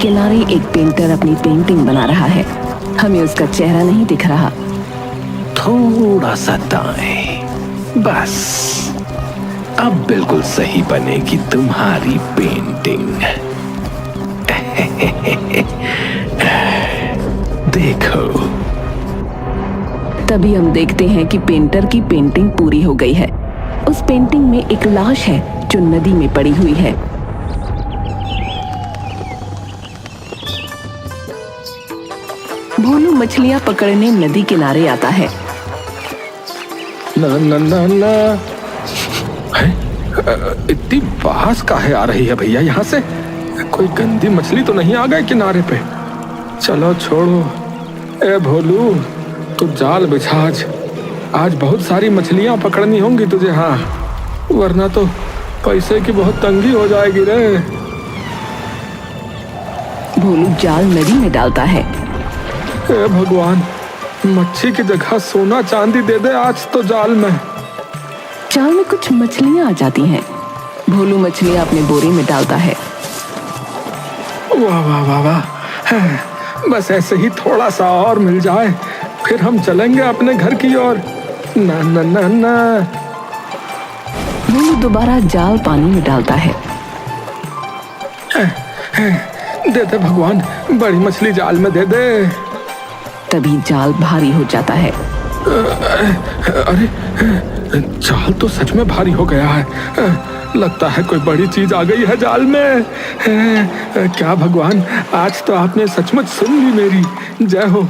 किनारे एक पेंटर अपनी पेंटिंग बना रहा है। हमें उसका चेहरा नहीं दिख रहा। थोड़ा सा दाएं, बस अब बिल्कुल सही बनेगी तुम्हारी पेंटिंग। देखो। तभी हम देखते हैं कि पेंटर की पेंटिंग पूरी हो गई है। उस पेंटिंग में एक लाश है जो नदी में पड़ी हुई है। भोलू मछलियां पकड़ने नदी किनारे आता है। ना ना ना ना, इतनी बास काहे आ रही है भैया यहाँ से? कोई गंदी मछली तो नहीं आ गई किनारे पे? चलो छोड़ो। ए भोलू, तू जाल बिछा। आज बहुत सारी मछलियां पकड़नी होंगी तुझे। हाँ, वरना तो पैसे की बहुत तंगी हो जाएगी रे। भोलू जाल नदी में डालता है। ए भगवान, मच्छी की जगह सोना चांदी दे दे आज तो जाल में। जाल में कुछ मछलियां आ जाती हैं। भोलू मछलियां अपने बोरे में डालता है। वाह वाह वाह वाह, बस ऐसे ही थोड़ा सा और मिल जाए, फिर हम चलेंगे अपने घर की ओर। ना ना ना ना। भोलू दोबारा जाल पानी में डालता है। दे दे भगवान, बड़ी मछली जाल में दे दे। तभी जाल भारी हो जाता है। अरे, जाल तो सच में भारी हो गया है। लगता है कोई बड़ी चीज आ गई है जाल में। क्या भगवान, आज तो आपने सचमुच सुन ली मेरी। जय हो।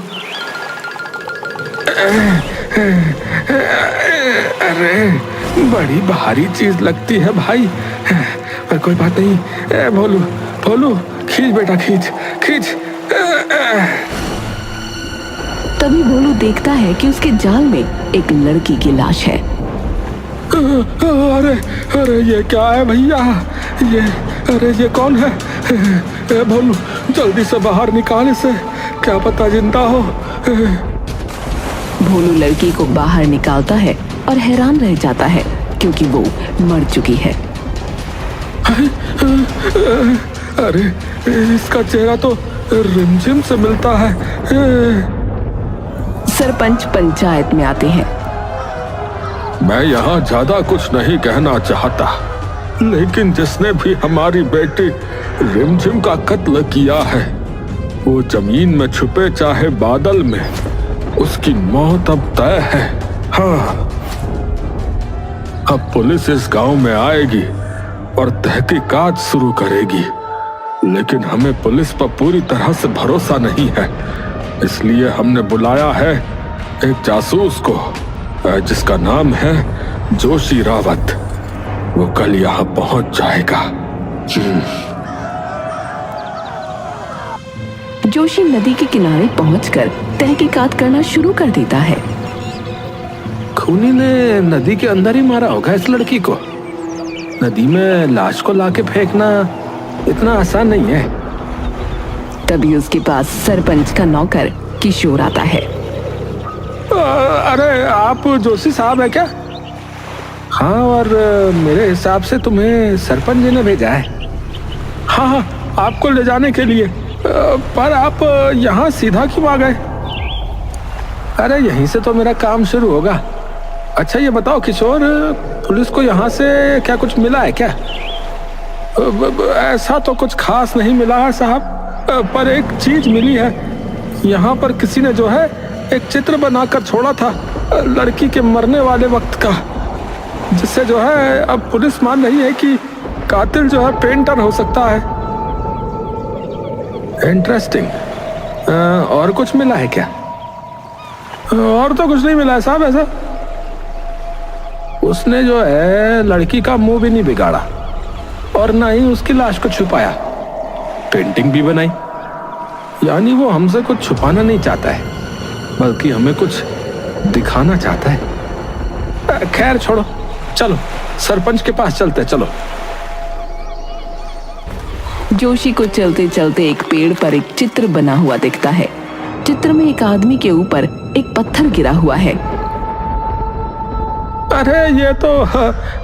अरे, बड़ी भारी चीज लगती है भाई, पर कोई बात नहीं। भोलू भोलू, खींच बेटा, खींच खींच। तभी भोलू देखता है कि उसके जाल में एक लड़की की लाश है। अरे अरे, ये क्या है भैया? ये कौन है? भोलू, जल्दी से बाहर निकाल इसे, क्या पता जिंदा हो। भोलू लड़की को बाहर निकालता है और हैरान रह जाता है क्योंकि वो मर चुकी है। अरे, इसका चेहरा तो रिमझिम से मिलता है। सरपंच पंचायत में आते हैं। मैं यहाँ ज्यादा कुछ नहीं कहना चाहता, लेकिन जिसने भी हमारी बेटी रिमझिम का कत्ल किया है, वो जमीन में छुपे चाहे बादल में, उसकी मौत अब तय है। हाँ, अब पुलिस इस गांव में आएगी और तहकीकात शुरू करेगी, लेकिन हमें पुलिस पर पूरी तरह से भरोसा नहीं है, इसलिए हमने बुलाया है एक जासूस को, जिसका नाम है जोशी रावत। वो कल यहाँ पहुंच जाएगा। जोशी नदी के किनारे पहुंचकर तहकीकात करना शुरू कर देता है। खूनी ने नदी के अंदर ही मारा होगा इस लड़की को। नदी में लाश को लाके फेंकना इतना आसान नहीं है। तभी उसके पास सरपंच का नौकर किशोर आता है। अरे, आप जोशी साहब है क्या? हाँ, और मेरे हिसाब से तुम्हें सरपंच जी ने भेजा है। हाँ हाँ, आपको ले जाने के लिए। पर आप यहाँ सीधा क्यों आ गए? अरे, यहीं से तो मेरा काम शुरू होगा। अच्छा, ये बताओ किशोर, पुलिस को यहाँ से क्या कुछ मिला है क्या? ऐसा तो कुछ खास नहीं मिला है साहब, पर एक चीज मिली है। यहाँ पर किसी ने जो है एक चित्र बनाकर छोड़ा था लड़की के मरने वाले वक्त का, जिससे जो है अब पुलिस मान रही है कि कातिल जो है पेंटर हो सकता है। इंटरेस्टिंग। और कुछ मिला है क्या? और तो कुछ नहीं मिला है साहब ऐसा। उसने जो है लड़की का मुंह भी नहीं बिगाड़ा और ना ही उसकी लाश को छुपाया, पेंटिंग भी बनाई। यानी वो हमसे कुछ छुपाना नहीं चाहता है, बल्कि हमें कुछ दिखाना चाहता है। खैर छोड़ो, चलो सरपंच के पास चलते। चलो। जोशी को चलते चलते एक पेड़ पर एक चित्र बना हुआ दिखता है। चित्र में एक आदमी के ऊपर एक पत्थर गिरा हुआ है। अरे, ये तो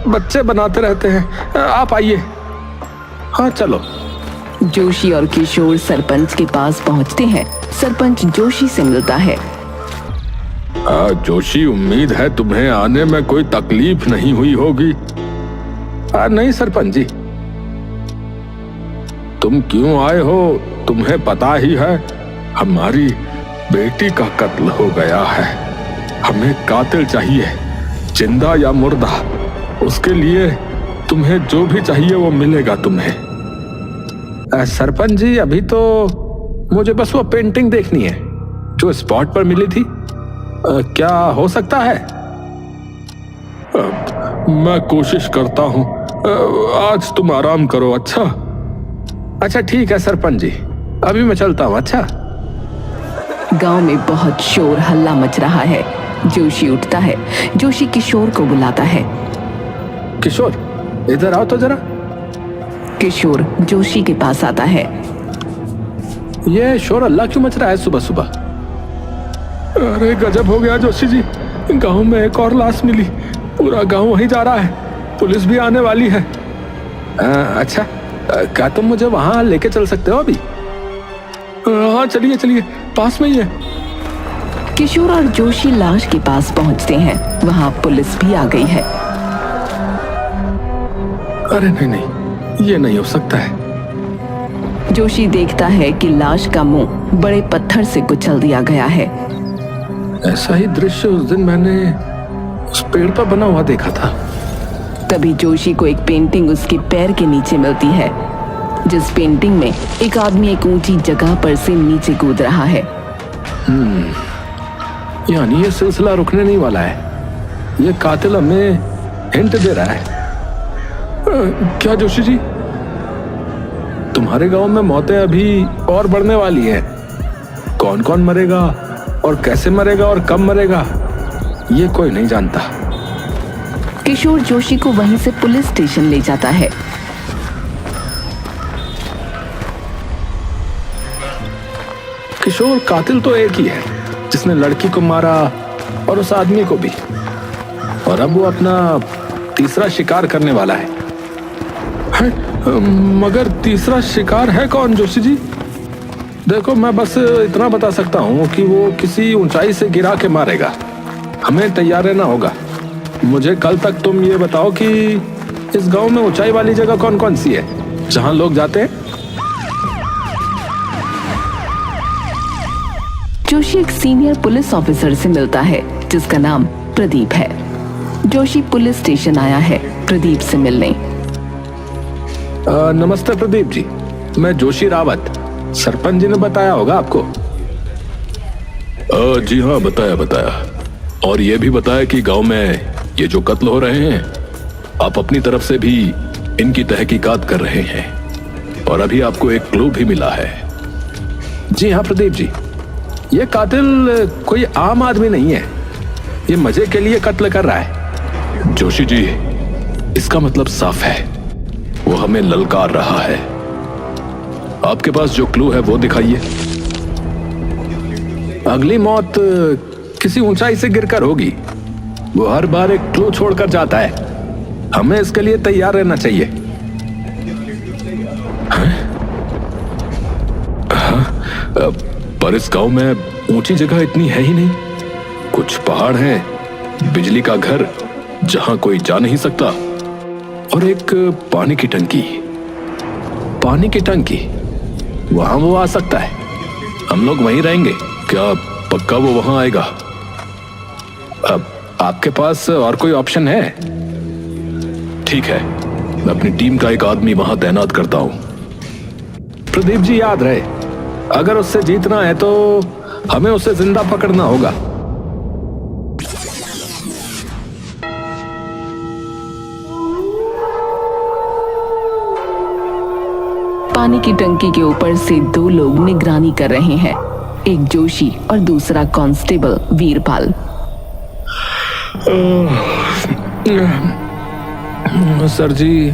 बच्चे बनाते रहते हैं। आप आइए। हाँ चलो। जोशी और किशोर सरपंच के पास पहुंचते हैं। सरपंच जोशी से मिलता है। जोशी, उम्मीद है तुम्हें आने में कोई तकलीफ नहीं हुई होगी। नहीं सरपंच जी। तुम क्यों आए हो तुम्हें पता ही है, हमारी बेटी का कत्ल हो गया है। हमें कातिल चाहिए, जिंदा या मुर्दा। उसके लिए तुम्हें जो भी चाहिए वो मिलेगा तुम्हें। सरपंच जी, अभी तो मुझे बस वो पेंटिंग देखनी है जो स्पॉट पर मिली थी। क्या हो सकता है? मैं कोशिश करता हूं। आज तुम आराम करो। अच्छा ठीक है सरपंच जी, अभी मैं चलता हूं। अच्छा। गांव में बहुत शोर हल्ला मच रहा है। जोशी उठता है। जोशी किशोर को बुलाता है। किशोर, इधर आओ तो जरा। किशोर जोशी के पास आता है। ये शोर अल्लाह क्यों मच रहा है सुबह सुबह? अरे गजब हो गया जोशी जी, गांव में एक और लाश मिली। पूरा गांव वहीं जा रहा है, पुलिस भी आने वाली है। अच्छा, क्या तुम मुझे वहां लेके चल सकते हो अभी? हाँ चलिए चलिए, पास में ही है। किशोर और जोशी लाश के पास पहुंचते हैं। वहां पुलिस भी आ गई है। अरे नहीं, ये नहीं हो सकता है। जोशी देखता है कि लाश का मुंह बड़े पत्थर से कुचल दिया गया है। ऐसा ही दृश्य उस दिन मैंने उस पेड़ पर बना हुआ देखा था। तभी जोशी को एक पेंटिंग उसके पैर के नीचे मिलती है, जिस पेंटिंग में एक आदमी एक ऊंची जगह पर से नीचे कूद रहा है। यानी ये सिलसिला रुकने नहीं वाला है। ये कातिल हमें हिंट दे रहा है। क्या जोशी जी, तुम्हारे गांव में मौतें अभी और बढ़ने वाली हैं। कौन कौन मरेगा और कैसे मरेगा और कब मरेगा, ये कोई नहीं जानता। किशोर जोशी को वहीं से पुलिस स्टेशन ले जाता है। किशोर, कातिल तो एक ही है जिसने लड़की को मारा और उस आदमी को भी, और अब वो अपना तीसरा शिकार करने वाला है। मगर तीसरा शिकार है कौन जोशी जी? देखो, मैं बस इतना बता सकता हूँ कि वो किसी ऊंचाई से गिरा के मारेगा। हमें तैयार रहना होगा। मुझे कल तक तुम ये बताओ कि इस गांव में ऊंचाई वाली जगह कौन कौन सी है जहां लोग जाते हैं। जोशी एक सीनियर पुलिस ऑफिसर से मिलता है जिसका नाम प्रदीप है। जोशी पुलिस स्टेशन आया है प्रदीप से मिलने। नमस्ते प्रदीप जी, मैं जोशी रावत। सरपंच जी ने बताया होगा आपको। जी हाँ, बताया। और ये भी बताया कि गांव में ये जो कत्ल हो रहे हैं, आप अपनी तरफ से भी इनकी तहकीकात कर रहे हैं, और अभी आपको एक क्लू भी मिला है। जी हाँ प्रदीप जी, ये कातिल कोई आम आदमी नहीं है। ये मजे के लिए कत्ल कर रहा है। जोशी जी, इसका मतलब साफ है, वो हमें ललकार रहा है। आपके पास जो क्लू है वो दिखाइए। अगली मौत किसी ऊंचाई से गिरकर होगी। वो हर बार एक क्लू छोड़कर जाता है। हमें इसके लिए तैयार रहना चाहिए। पर इस गांव में ऊंची जगह इतनी है ही नहीं। कुछ पहाड़ हैं, बिजली का घर जहां कोई जा नहीं सकता, और एक पानी की टंकी। पानी की टंकी, वहां वो आ सकता है। हम लोग वहीं रहेंगे। क्या पक्का वो वहां आएगा? अब आपके पास और कोई ऑप्शन है? ठीक है, मैं अपनी टीम का एक आदमी वहां तैनात करता हूं। प्रदीप जी, याद रहे, अगर उससे जीतना है तो हमें उसे जिंदा पकड़ना होगा। पानी की टंकी के ऊपर से दो लोग निगरानी कर रहे हैं, एक जोशी और दूसरा कांस्टेबल वीरपाल। सर जी,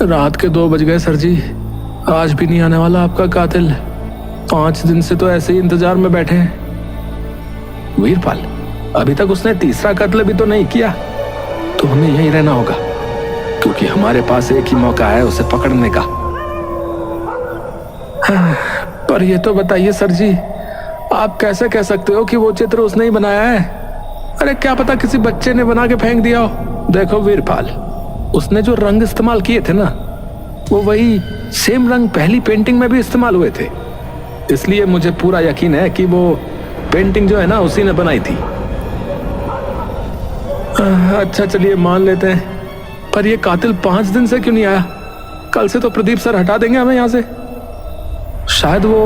रात के 2 बज गए सर जी। आज भी नहीं आने वाला आपका कातिल। 5 दिन से तो ऐसे ही इंतजार में बैठे हैं। वीरपाल, अभी तक उसने तीसरा कत्ल भी तो नहीं किया। तो हमें यहीं रहना होगा, क्योंकि हमारे पास एक ही मौका है उसे पकड़ने का। पर ये तो बताइए सर जी, आप कैसे कह सकते हो कि वो चित्र उसने ही बनाया है? अरे क्या पता किसी बच्चे ने बना के फेंक दिया हो। देखो वीरपाल, उसने जो रंग इस्तेमाल किए थे ना, वो वही सेम रंग पहली पेंटिंग में भी इस्तेमाल हुए थे। इसलिए मुझे पूरा यकीन है कि वो पेंटिंग जो है ना, उसी ने बनाई थी। अच्छा चलिए मान लेते हैं, पर ये कातिल 5 दिन से क्यों नहीं आया? कल से तो प्रदीप सर हटा देंगे हमें यहाँ से। शायद वो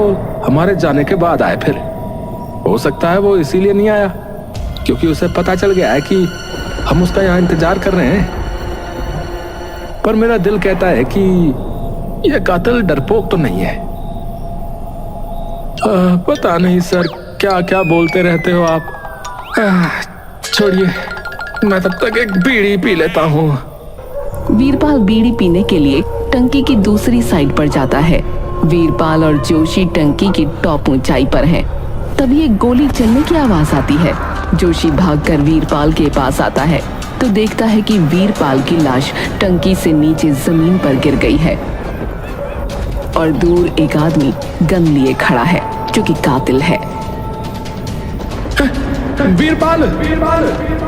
हमारे जाने के बाद आए। फिर हो सकता है वो इसीलिए नहीं आया क्योंकि उसे पता चल गया है कि हम उसका यहाँ इंतजार कर रहे हैं। पर मेरा दिल कहता है कि यह कातिल डरपोक तो नहीं है। पता नहीं सर, क्या क्या बोलते रहते हो आप। छोड़िए, मैं तब तक एक बीड़ी पी लेता हूँ। वीरपाल बीड़ी पीने के लिए टंकी की दूसरी साइड पर जाता है। वीरपाल और जोशी टंकी की टॉप ऊंचाई पर हैं। तभी एक गोली चलने की आवाज आती है। जोशी भागकर वीरपाल के पास आता है तो देखता है कि वीरपाल की लाश टंकी से नीचे जमीन पर गिर गई है और दूर एक आदमी गन लिए खड़ा है जो कि कातिल है। वीरपाल!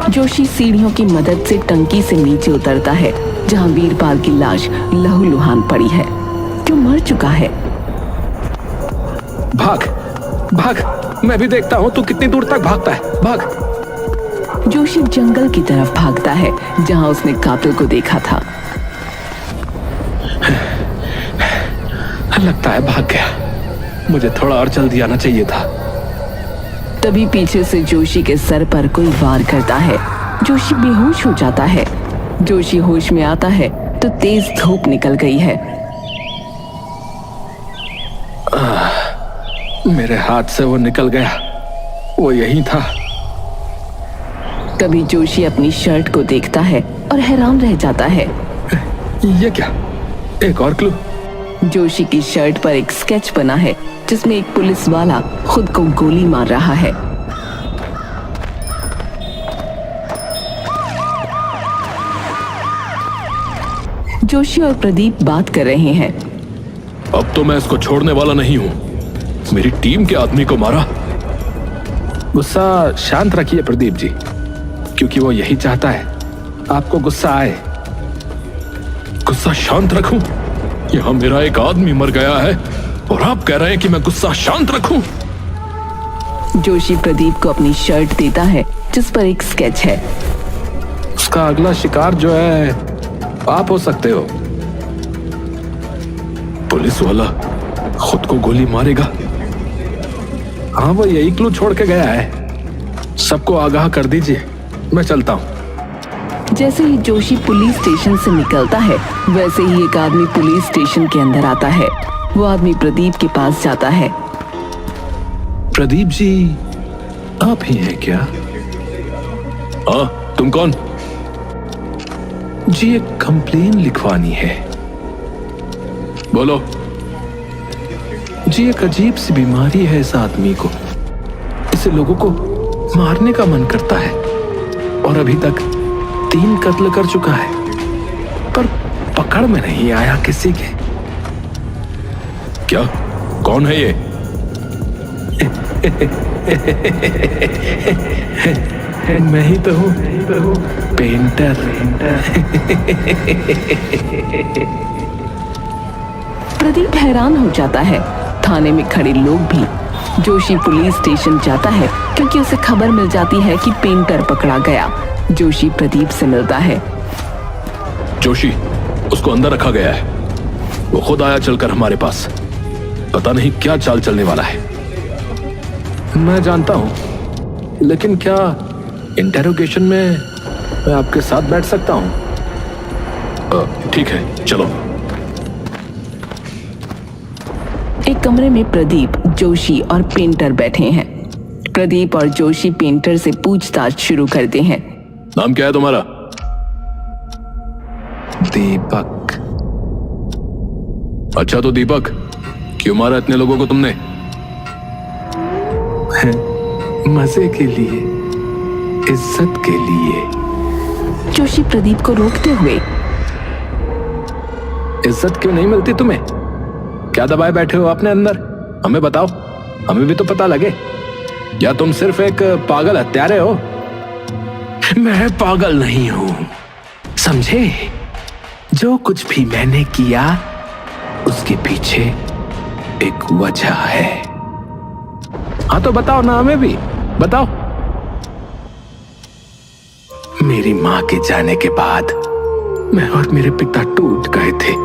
जोशी सीढ़ियों की मदद से टंकी से नीचे उतरता है जहां वीरपाल की लाश लहूलुहान पड़ी है, जो मर चुका है। भाग भाग, मैं भी देखता हूँ तू कितनी दूर तक भागता है। भाग। जोशी जंगल की तरफ भागता है जहां उसने कातिल को देखा था। लगता है भाग गया। मुझे थोड़ा और जल्दी आना चाहिए था। तभी पीछे से जोशी के सर पर कोई वार करता है। जोशी बेहोश हो जाता है। जोशी होश में आता है तो तेज धूप निकल गई है। मेरे हाथ से वो निकल गया, वो यही था। तभी जोशी अपनी शर्ट को देखता है और हैरान रह जाता है। ये क्या? एक और क्लू। जोशी की शर्ट पर एक स्केच बना है जिसमें एक पुलिस वाला खुद को गोली मार रहा है। जोशी और प्रदीप बात कर रहे हैं। अब तो मैं इसको छोड़ने वाला नहीं हूं। मेरी टीम के आदमी को मारा। गुस्सा शांत रखिए प्रदीप जी, क्योंकि वो यही चाहता है आपको गुस्सा आए। गुस्सा शांत रखूं? यहाँ मेरा एक आदमी मर गया है और आप कह रहे हैं कि मैं गुस्सा शांत रखूं? जोशी प्रदीप को अपनी शर्ट देता है जिस पर एक स्केच है। उसका अगला शिकार जो है आप हो सकते हो। पुलिस वाला खुद को गोली मारेगा? हाँ, वो यही क्लू छोड़ के गया है। सबको आगाह कर दीजिए, मैं चलता हूँ। जैसे ही जोशी पुलिस स्टेशन से निकलता है वैसे ही एक आदमी पुलिस स्टेशन के अंदर आता है। वो आदमी प्रदीप के पास जाता है। प्रदीप जी, आप ही हैं क्या? हाँ, तुम कौन? जी, एक कंप्लेन लिखवानी है। बोलो। जी, एक अजीब सी बीमारी है इस आदमी को। इसे लोगों को मारने का मन करता है और अभी तक 3 कत्ल कर चुका है, पर पकड़ में नहीं आया किसी के। क्या? कौन है ये? मैं ही तो हूँ, पेंटर। प्रदीप हैरान हो जाता है। थाने में खड़े लोग भी। जोशी पुलिस स्टेशन जाता है क्योंकि उसे खबर मिल जाती है कि पेंटर पकड़ा गया। जोशी प्रदीप से मिलता है। जोशी, उसको अंदर रखा गया है। वो खुद आया चलकर हमारे पास। पता नहीं क्या चाल चलने वाला है। मैं जानता हूं, लेकिन क्या इंटेरोगेशन में मैं आपके साथ बैठ सकता हूं? ठीक है, चलो। एक कमरे में प्रदीप, जोशी और पेंटर बैठे हैं। प्रदीप और जोशी पेंटर से पूछताछ शुरू करते हैं। नाम क्या है तुम्हारा? दीपक। अच्छा, तो दीपक, क्यों मारा इतने लोगों को तुमने? मजे के लिए, इज्जत के लिए। जोशी प्रदीप को रोकते हुए। इज्जत क्यों नहीं मिलती तुम्हें? क्या दबाए बैठे हो अपने अंदर? हमें बताओ, हमें भी तो पता लगे। या तुम सिर्फ एक पागल हत्यारे हो? मैं पागल नहीं हूं, समझे? जो कुछ भी मैंने किया उसके पीछे एक वजह है। हाँ तो बताओ ना, हमें भी बताओ। मेरी मां के जाने के बाद मैं और मेरे पिता टूट गए थे।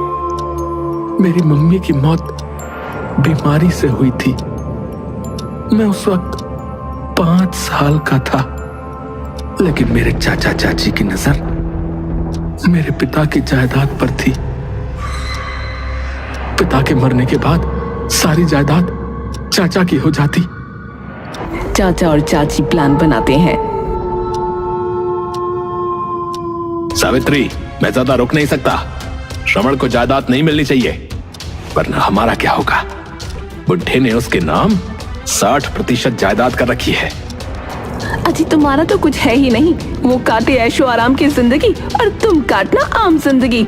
मेरी मम्मी की मौत बीमारी से हुई थी। मैं उस वक्त 5 साल का था, लेकिन मेरे चाचा चाची की नजर मेरे पिता की जायदाद पर थी। पिता के मरने के बाद सारी जायदाद चाचा की हो जाती। चाचा और चाची प्लान बनाते हैं। सावित्री, मैं ज्यादा रुक नहीं सकता। श्रवण को जायदाद नहीं मिलनी चाहिए, वरना हमारा क्या होगा? बुढ़े ने उसके नाम 60% जायदाद कर रखी है। अजी तुम्हारा तो कुछ है ही नहीं। वो काटे ऐशो आराम की जिंदगी और तुम काटना आम जिंदगी।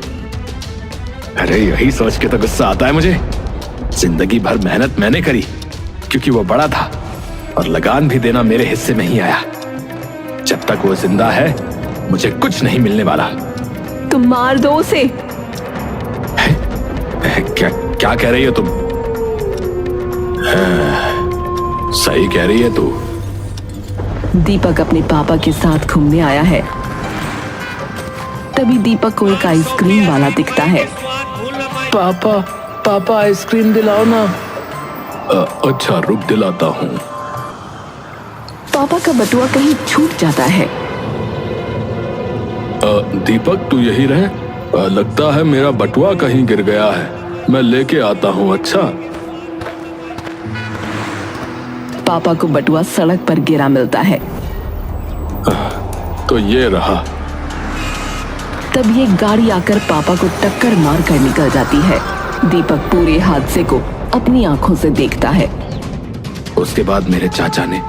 अरे यही सोच के तो गुस्सा आता है मुझे। जिंदगी भर मेहनत मैंने करी क्योंकि वो बड़ा था, और लगान भी देना मेरे हिस्से में ही आया। जब तक वो जिंदा है मुझे कुछ नहीं मिलने वाला। तुम मार दो उसे। क्या कह रही हो तुम? सही कह रही है तू। दीपक अपने पापा के साथ घूमने आया है। तभी दीपक को एक आइसक्रीम वाला दिखता है। पापा, पापा आइसक्रीम दिलाओ ना। अच्छा रुक, दिलाता हूँ। पापा का बटुआ कहीं छूट जाता है। दीपक तू यही रहे। लगता है मेरा बटुआ कहीं गिर गया है, मैं लेके आता हूँ। अच्छा। पापा को बटुआ सड़क पर गिरा मिलता है। तो ये रहा। तब ये गाड़ी आकर पापा को टक्कर मार कर निकल जाती है। दीपक पूरे हादसे को अपनी आंखों से देखता है। उसके बाद मेरे चाचा ने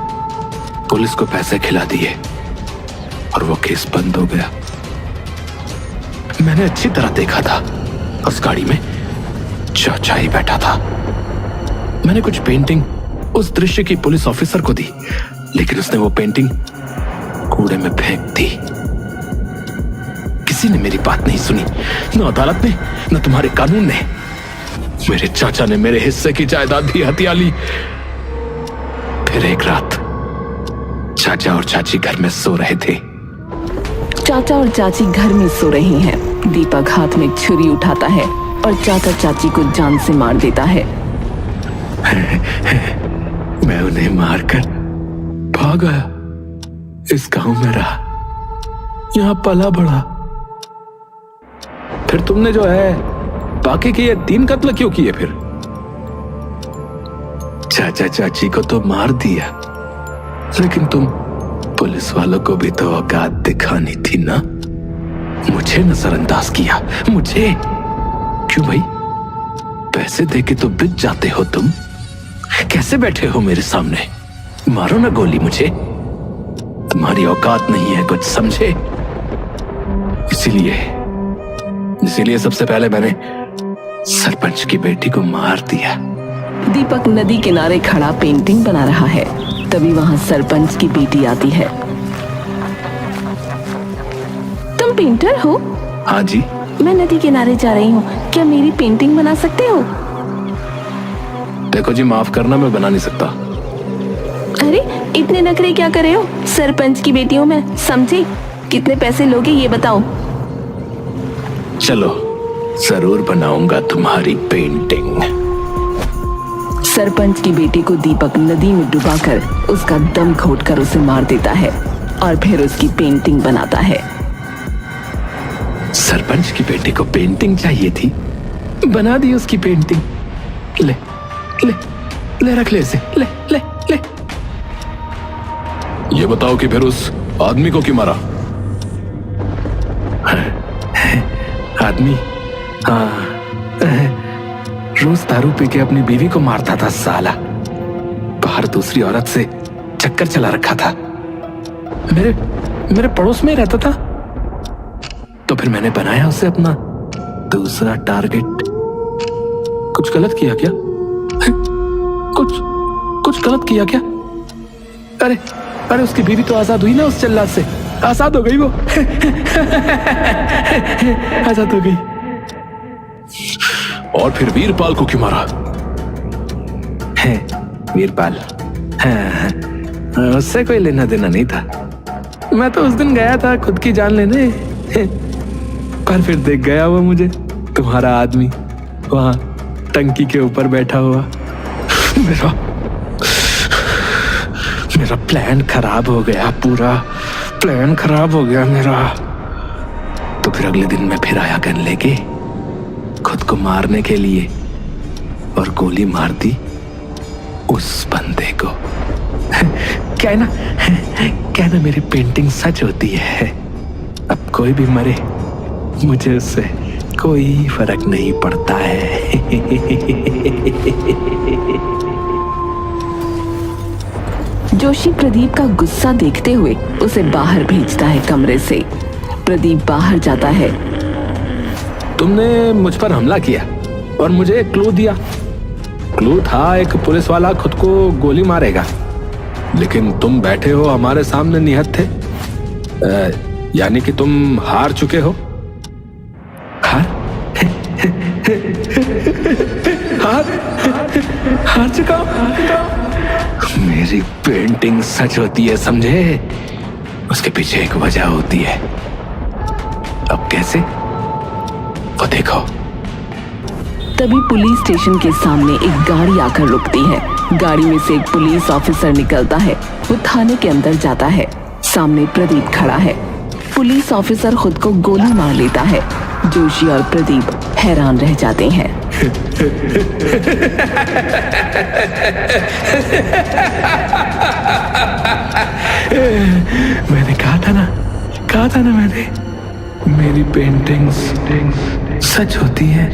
पुलिस को पैसे खिला दिए और वो केस बंद हो गया। मैंने अच्छी तरह देखा था, उस गाड़ी में चाचा ही बैठा था। मैंने कुछ पेंटिंग उस दृश्य की पुलिस ऑफिसर को दी, लेकिन उसने वो पेंटिंग कूड़े में फेंक दी। किसी ने मेरी बात नहीं सुनी, न अदालत ने न तुम्हारे कानून ने। मेरे चाचा ने मेरे हिस्से की जायदाद भी हथिया ली। फिर एक रात चाचा और चाची घर में सो रहे थे। चाचा और चाची घर में सो रही हैं। दीपक हाथ में छुरी उठाता है और चाचा चाची को जान से मार देता है। मैं उन्हें मारकर भाग आया। इस गांव में रहा, यहां पला बढ़ा। फिर तुमने जो है बाकी के ये 3 कत्ल क्यों किए? फिर चाचा चाची को तो मार दिया, लेकिन तुम पुलिस वालों को भी तो औकात दिखानी थी ना। मुझे नजरअंदाज किया। मुझे क्यों भाई? पैसे देके तो बिक जाते हो तुम। कैसे बैठे हो मेरे सामने? मारो ना गोली मुझे। तुम्हारी औकात नहीं है कुछ, समझे? इसीलिए सबसे पहले मैंने सरपंच की बेटी को मार दिया। दीपक नदी किनारे खड़ा पेंटिंग बना रहा है। तभी वहां सरपंच की बेटी आती है। तुम पेंटर हो? हाँ जी। मैं नदी किनारे जा रही हूँ, क्या मेरी पेंटिंग बना सकते हो? देखो जी, माफ करना, मैं बना नहीं सकता। अरे इतने नखरे क्या कर रहे हो? सरपंच की बेटी हूँ मैं, समझे? कितने पैसे लोगे ये बताओ। चलो, जरूर बनाऊंगा तुम्हारी पेंटिंग। सरपंच की बेटी को दीपक नदी में डुबाकर उसका दम घोटकर उसे मार देता है और फिर उसकी पेंटिंग बनाता है। सरपंच की बेटी को पेंटिंग चाहिए थी, बना दी उसकी पेंटिंग। ले ले ले, रख ले इसे, ले ले ले। ये बताओ कि फिर उस आदमी को क्यों मारा? आदमी? हाँ, रोज दारू पी के अपनी बीवी को मारता था साला। बाहर दूसरी औरत से चक्कर चला रखा था। मेरे पड़ोस में ही रहता था। तो फिर मैंने बनाया उसे अपना दूसरा टारगेट। कुछ गलत किया क्या? कुछ कुछ गलत किया क्या? अरे अरे उसकी बीवी तो आजाद हुई ना उस जल्लाद से, आजाद हो गई वो। आजाद हो गई। और फिर वीरपाल को क्यों मारा? है वीरपाल, हाँ, उससे कोई लेना देना नहीं था। मैं तो उस दिन गया था खुद की जान लेने, पर फिर देख गया वो मुझे, तुम्हारा आदमी वहां टंकी के ऊपर बैठा हुआ। मेरा प्लान खराब हो गया, पूरा प्लान खराब हो गया मेरा। तो फिर अगले दिन मैं फिर आया गन लेके खुद को मारने के लिए, और गोली मार दी उस बंदे को। क्या है ना मेरी पेंटिंग सच होती है। अब कोई भी मरे मुझे उससे कोई फर्क नहीं पड़ता है। जोशी प्रदीप का गुस्सा देखते हुए उसे बाहर भेजता है कमरे से। प्रदीप बाहर जाता है। तुमने मुझ पर हमला किया और मुझे एक क्लू दिया। क्लू था एक पुलिस वाला खुद को गोली मारेगा, लेकिन तुम बैठे हो हमारे सामने निहत्थे थे, यानी कि तुम हार चुके हो। हार चुका हूं। मेरी पेंटिंग सच होती है, समझे? उसके पीछे एक वजह होती है। अब कैसे, वो देखो। तभी पुलिस स्टेशन के सामने एक गाड़ी आकर रुकती है। गाड़ी में से एक पुलिस ऑफिसर निकलता है। वो थाने के अंदर जाता है। सामने प्रदीप खड़ा है। पुलिस ऑफिसर खुद को गोली मार लेता है। जोशी और प्रदीप हैरान रह जाते हैं। मैंने कहा था ना मैंने, मेरी पेंटिंग्स सच होती है।